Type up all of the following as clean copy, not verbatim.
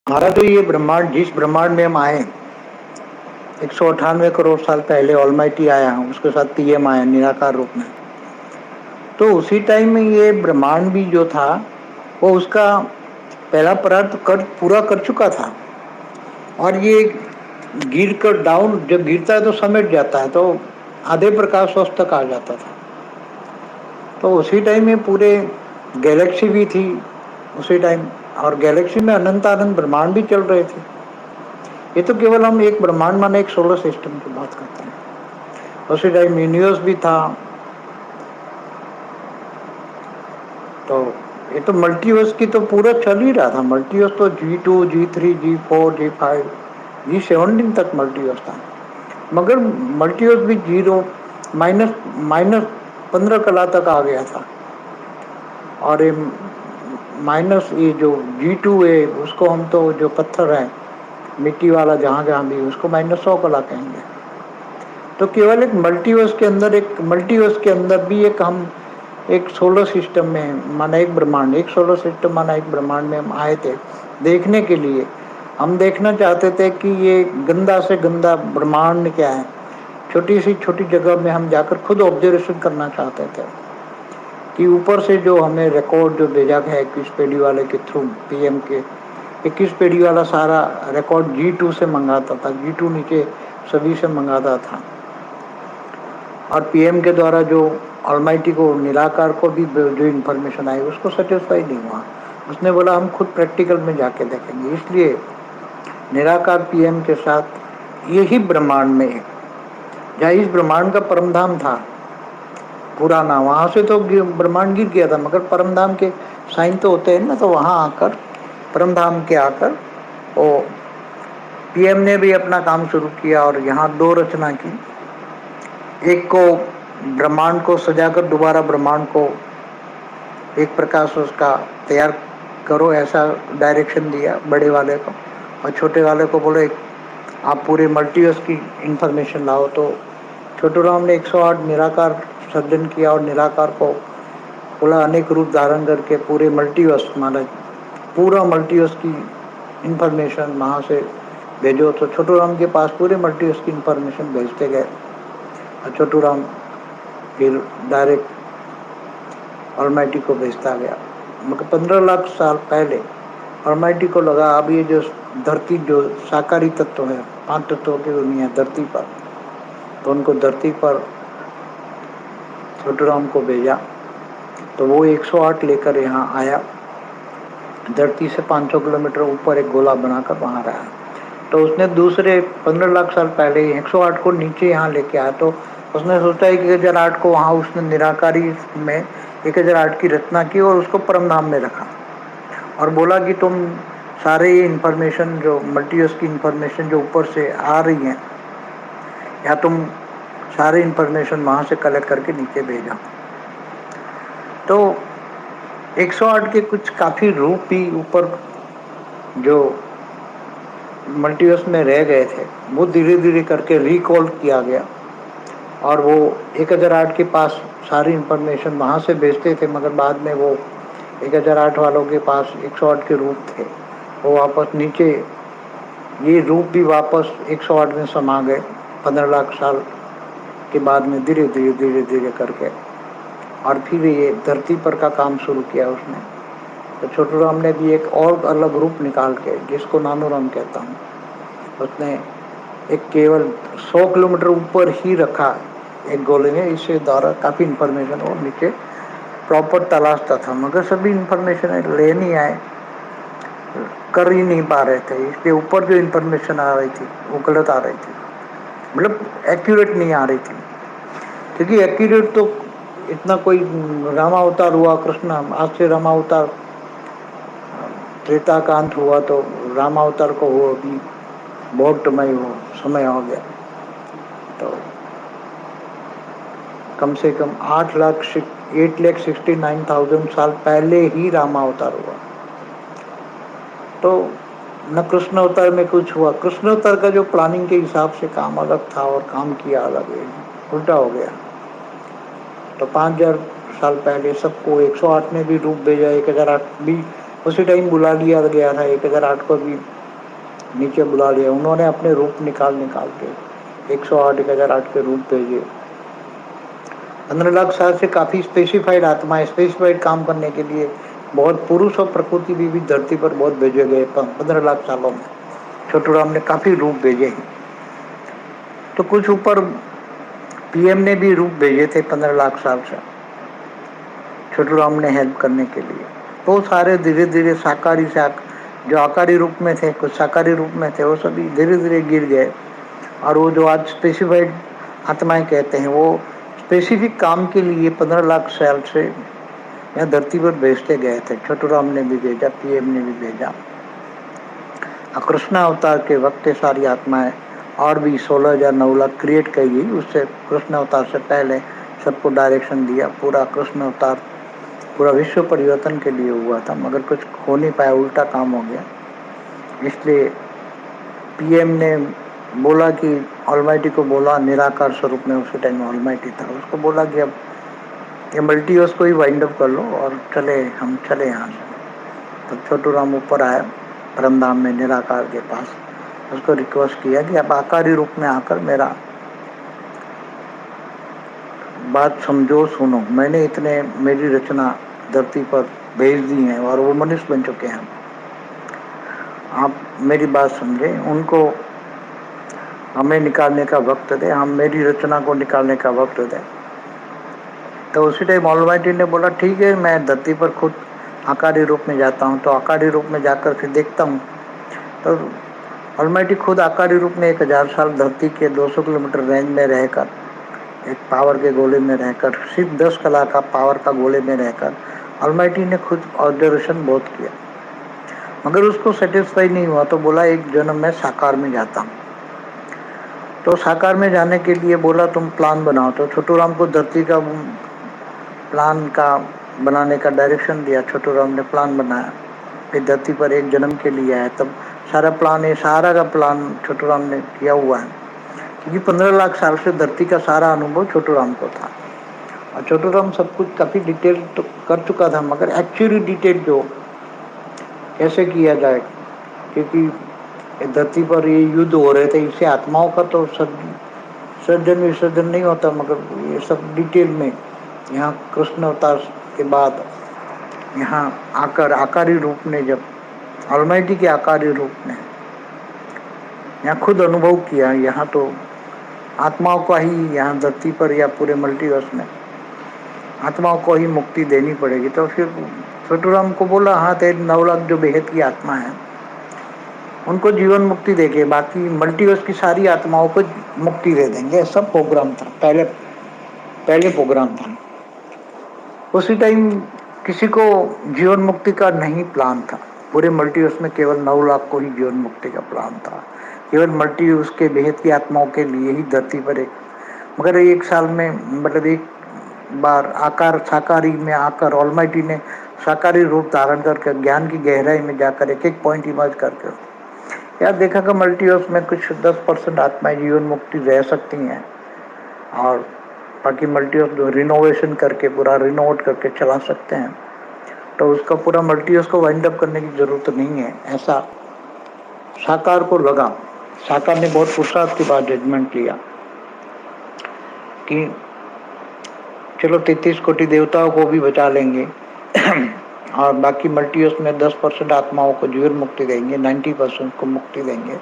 हमारा तो ये ब्रह्मांड, जिस ब्रह्मांड में हम आए 198 करोड़ साल पहले ऑलमाइटी आया, उसके साथ पीएम आया निराकार रूप में, तो उसी टाइम में ये ब्रह्मांड भी जो था वो उसका पहला परार्थ कर पूरा कर चुका था। और ये गिर कर डाउन जब गिरता है तो समेट जाता है, तो आधे प्रकाश वर्ष तक आ जाता था। तो उसी टाइम में पूरे गैलेक्सी भी थी उसी टाइम, और गैलेक्सी में अनंत अनंत ब्रह्मांड भी चल रहे थे। ये तो केवल हम एक ब्रह्मांड माने एक सोलर सिस्टम की बात करते हैं। उसी टाइम यूनिवर्स भी था। तो ये तो मल्टीवर्स की तो पूरा चल ही रहा था। मल्टीवर्स तो G2 G3 G4 G5 G17 तक मल्टीवर्स था। मगर मल्टीवर्स भी जीरो माइनस माइनस 15 कला तक आ गया था। और ये माइनस ये जो G2 है उसको हम तो जो पत्थर है मिट्टी वाला जहाँ जहाँ भी उसको -100 कला कहेंगे। तो केवल एक मल्टीवर्स के अंदर भी एक हम एक सोलर सिस्टम में माना एक ब्रह्मांड, एक सोलर सिस्टम माना एक ब्रह्मांड में हम आए थे देखने के लिए। हम देखना चाहते थे कि ये गंदा से गंदा ब्रह्मांड क्या है। छोटी सी छोटी जगह में हम जाकर खुद ऑब्जर्वेशन करना चाहते थे कि ऊपर से जो हमें रिकॉर्ड जो भेजा गया 21 पेडी वाले के थ्रू पीएम के 21 पेडी वाला सारा रिकॉर्ड G2 से मंगाता था। G2 नीचे सभी से मंगाता था। और पीएम के द्वारा जो ऑलमाइटी को निराकार को भी जो इन्फॉर्मेशन आई उसको सेटिस्फाई नहीं हुआ। उसने बोला हम खुद प्रैक्टिकल में जाके देखेंगे। इसलिए निराकार पीएम के साथ यही ब्रह्मांड में, जहाँ इस ब्रह्मांड का परमधाम था पुराना, वहाँ से तो ब्रह्मांड गिर गया था, मगर परमधाम के साइन तो होते हैं ना, तो वहाँ आकर परमधाम के आकर वो पीएम ने भी अपना काम शुरू किया और यहाँ 2 रचना की। एक को ब्रह्मांड को सजाकर दोबारा ब्रह्मांड को एक प्रकार से उसका तैयार करो, ऐसा डायरेक्शन दिया बड़े वाले को, और छोटे वाले को बोले आप पूरे मल्टीवर्स की इंफॉर्मेशन लाओ। तो छोटू राम ने 108 निराकार सर्जन किया और निराकार को बोला अनेक रूप धारण करके पूरे मल्टीवर्स माना पूरा मल्टीवर्स की इंफॉर्मेशन वहाँ से भेजो। तो छोटू राम के पास पूरे मल्टीवर्स की इंफॉर्मेशन भेजते गए और छोटू राम फिर डायरेक्ट ऑलमाइटी को भेजता गया। मगर 15 लाख साल पहले ऑलमाइटी को लगा अब ये जो धरती जो साकारी तत्व है, 5 तत्वों की दुनिया धरती पर, तो उनको धरती पर छोटू राम को भेजा। तो वो 108 लेकर यहाँ आया, धरती से 500 किलोमीटर ऊपर एक गोला बनाकर वहाँ रहा। तो उसने दूसरे 15 लाख साल पहले 108 को नीचे यहाँ लेके आया। तो उसने सोचा 1008 को वहाँ उसने निराकारी में 1008 की रचना की और उसको परमधाम में रखा और बोला कि तुम सारे ये इन्फॉर्मेशन जो मल्टीवर्स की इन्फॉर्मेशन जो ऊपर से आ रही है, या तुम सारे इन्फॉर्मेशन वहाँ से कलेक्ट करके नीचे भेजा। तो 108 के कुछ काफ़ी रूप भी ऊपर जो मल्टीवर्स में रह गए थे वो धीरे धीरे करके रिकॉल किया गया। और वो 1008 के पास सारी इंफॉर्मेशन वहाँ से भेजते थे, मगर बाद में वो 1008 वालों के पास 108 के रूप थे, वो वापस नीचे ये रूप भी वापस 108 में समा गए 15 लाख साल के बाद में धीरे धीरे धीरे धीरे करके। और फिर ये धरती पर का काम शुरू किया उसने। तो छोटू राम ने भी एक और अलग रूप निकाल के, जिसको नानू राम कहता हूँ, उसने एक केवल 100 किलोमीटर ऊपर ही रखा एक गोले में। इससे द्वारा काफ़ी इन्फॉर्मेशन और नीचे प्रॉपर तलाशता था, मगर सभी इन्फॉर्मेशन ले नहीं आए, कर ही नहीं पा रहे थे। इसके ऊपर जो इन्फॉर्मेशन आ रही थी वो गलत आ रही थी, मतलब एक्यूरेट नहीं आ रही थी। क्योंकि एक्यूरेट तो इतना कोई रामावतार हुआ कृष्ण, आज से रामावतार त्रेता का अंत हुआ तो रामावतार को वो अभी बहुत समय हो गया। तो कम से कम 8,69,000 साल पहले ही रामावतार हुआ। तो न कृष्ण अवतार में कुछ हुआ। कृष्ण अवतार का जो प्लानिंग के हिसाब से काम अलग था और काम किया अलग है, उल्टा हो गया। तो 5000 साल पहले सबको 108 ने भी रूप भेजा, 1008 भी उसी टाइम बुला लिया गया था 1008 को भी नीचे बुला लिया। उन्होंने अपने रूप निकाल निकाल के 108 1008 के रूप भेजे। 15 लाख साल से काफी स्पेसिफाइड आत्मा, स्पेसिफाइड काम करने के लिए बहुत पुरुष और प्रकृति भी धरती पर बहुत भेजे गए 15 लाख सालों में। छोटू राम ने काफी रूप भेजे हैं। तो कुछ ऊपर पीएम ने भी रूप भेजे थे 15 लाख साल से छोटू राम ने हेल्प करने के लिए। तो सारे धीरे धीरे साकारी से जो आकारी रूप में थे, कुछ साकारी रूप में थे, वो सभी धीरे धीरे गिर गए। और वो जो आज स्पेसिफाइड आत्माएं कहते हैं, वो स्पेसिफिक काम के लिए 15 लाख साल से यहाँ धरती पर भेजते गए थे। छोटू राम ने भी भेजा, पीएम ने भी भेजा। कृष्णा अवतार के वक्त सारी आत्माएं और भी 16 या 9 लाख क्रिएट की गई। उससे कृष्ण अवतार से पहले सबको डायरेक्शन दिया। पूरा कृष्ण अवतार पूरा विश्व परिवर्तन के लिए हुआ था, मगर कुछ हो नहीं पाया, उल्टा काम हो गया। इसलिए पीएम ने बोला कि ऑलमाइटी को बोला, निराकार स्वरूप में उसी टाइम ऑलमाइटी था, उसको बोला कि अब ये मल्टीवर्स को ही वाइंड अप कर लो और हम चले यहाँ से। तो छोटू राम ऊपर आया परमधाम में निराकार के पास, उसको रिक्वेस्ट किया कि आप आकारी रूप में आकर मेरा बात समझो, सुनो। मैंने इतने मेरी रचना धरती पर भेज दी है और वो मनुष्य बन चुके हैं, आप मेरी बात समझे, उनको हमें निकालने का वक्त दे, हम मेरी रचना को निकालने का वक्त दे। तो उसी टाइम ऑलमाइटी ने बोला ठीक है, मैं धरती पर खुद आकारी रूप में जाता हूँ। तो आकारी रूप में जाकर फिर देखता हूँ। तो ऑलमाइटी खुद आकारी रूप में 1000 साल धरती के 200 किलोमीटर रेंज में रहकर, एक पावर के गोले में रहकर, सिर्फ 10 कला का पावर का गोले में रहकर ऑलमाइटी ने खुद ऑब्जर्वेशन बहुत किया, मगर उसको सेटिस्फाई नहीं हुआ। तो बोला एक जन्म में साकार में जाता हूँ। तो साकार में जाने के लिए बोला तुम प्लान बनाओ। तो छोटू राम को धरती का प्लान का बनाने का डायरेक्शन दिया। छोटू राम ने प्लान बनाया, फिर धरती पर एक जन्म के लिए आया। तब सारा प्लान, ये सहारा का प्लान छोटू राम ने किया हुआ है, क्योंकि 15 लाख साल से धरती का सारा अनुभव छोटू राम को था। और छोटू राम सब कुछ काफी डिटेल तो कर चुका था, मगर एक्चुअली डिटेल जो कैसे किया जाए, क्योंकि धरती पर ये युद्ध हो रहे थे, इससे आत्माओं का तो सर्जन विसर्जन नहीं होता, मगर ये सब डिटेल में यहाँ कृष्ण अवतार के बाद यहाँ आकर आकारी रूप में, जब ऑलमाइटी के आकारी रूप में यहाँ खुद अनुभव किया। यहाँ तो आत्माओं का ही, यहाँ धरती पर या पूरे मल्टीवर्स में आत्माओं को ही मुक्ति देनी पड़ेगी। तो फिर छोटू राम को बोला हाँ, तेरे 9 लाख जो बेहद की आत्मा है उनको जीवन मुक्ति देंगे, बाकी मल्टीवर्स की सारी आत्माओं को मुक्ति दे देंगे। सब प्रोग्राम था, पहले प्रोग्राम था। उसी टाइम किसी को जीवन मुक्ति का नहीं प्लान था। पूरे मल्टीवर्स में केवल 9 लाख को ही जीवन मुक्ति का प्लान था, केवल मल्टीवर्स के बेहद की आत्माओं के लिए ही धरती पर एक, मगर एक साल में, मतलब एक बार आकार साकारी में आकर ऑलमाइटी ने साकारी रूप धारण करके ज्ञान की गहराई में जाकर एक एक पॉइंट इमर्ज करके यार देखा कि मल्टीवर्स में कुछ 10% आत्माएं जीवन मुक्ति रह सकती हैं, और बाकी मल्टीवर्स रिनोवेशन करके, पूरा रिनोवेट करके चला सकते हैं। तो उसका पूरा मल्टीवर्स को वाइंड अप करने की जरूरत नहीं है, ऐसा साकार को लगा। साकार ने बहुत पुरुषार्थ के बाद जजमेंट लिया कि चलो 33 कोटि देवताओं को भी बचा लेंगे और बाकी मल्टीवर्स में 10% आत्माओं को जीवन मुक्ति देंगे, 90% को मुक्ति देंगे।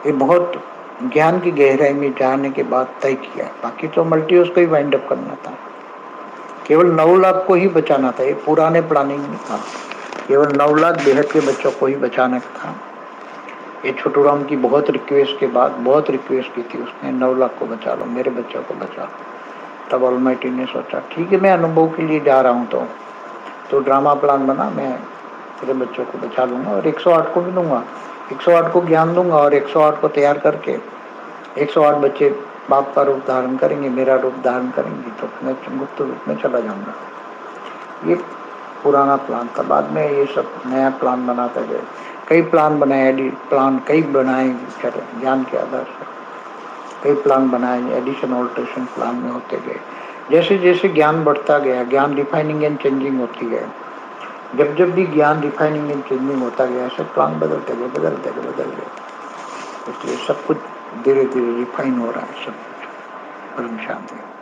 ये बहुत ज्ञान की गहराई में जाने के बाद तय किया। बाकी तो मल्टीवर्स को ही वाइंड अप करना था, केवल 9 लाख को ही बचाना था। ये पुराने प्लानिंग में था, केवल 9 लाख बेहद के बच्चों को ही बचाना था। ये छोटू राम की बहुत रिक्वेस्ट के बाद, बहुत रिक्वेस्ट की थी उसने, 9 लाख को बचा लो, मेरे बच्चों को बचा लो। तब ऑलमाइटी ने सोचा ठीक है, मैं अनुभव के लिए जा रहा हूँ, तो ड्रामा प्लान बना, मैं तेरे बच्चों को बचा लूंगा और 108 को भी दूंगा, 108 को ज्ञान दूंगा और 108 को तैयार करके 108 बच्चे बाप का रूप धारण करेंगे, मेरा रूप धारण करेंगे, तो मैं गुप्त रूप में चला जाऊंगा। ये पुराना प्लान था। बाद में ये सब नया प्लान बनाते गए, कई प्लान बनाए, कई बनाए ज्ञान के आधार से, कई प्लान बनाए, एडिशन ऑल्ट्रेशन प्लान में होते गए। जैसे जैसे ज्ञान बढ़ता गया, ज्ञान रिफाइनिंग एंड चेंजिंग होती गई, जब जब भी ज्ञान रिफाइनिंग एंड चेंजिंग होता गया, सब प्लान बदल गए। इसलिए सब कुछ धीरे धीरे रिफाइन हो रहा है सब कुछ। परम शांति।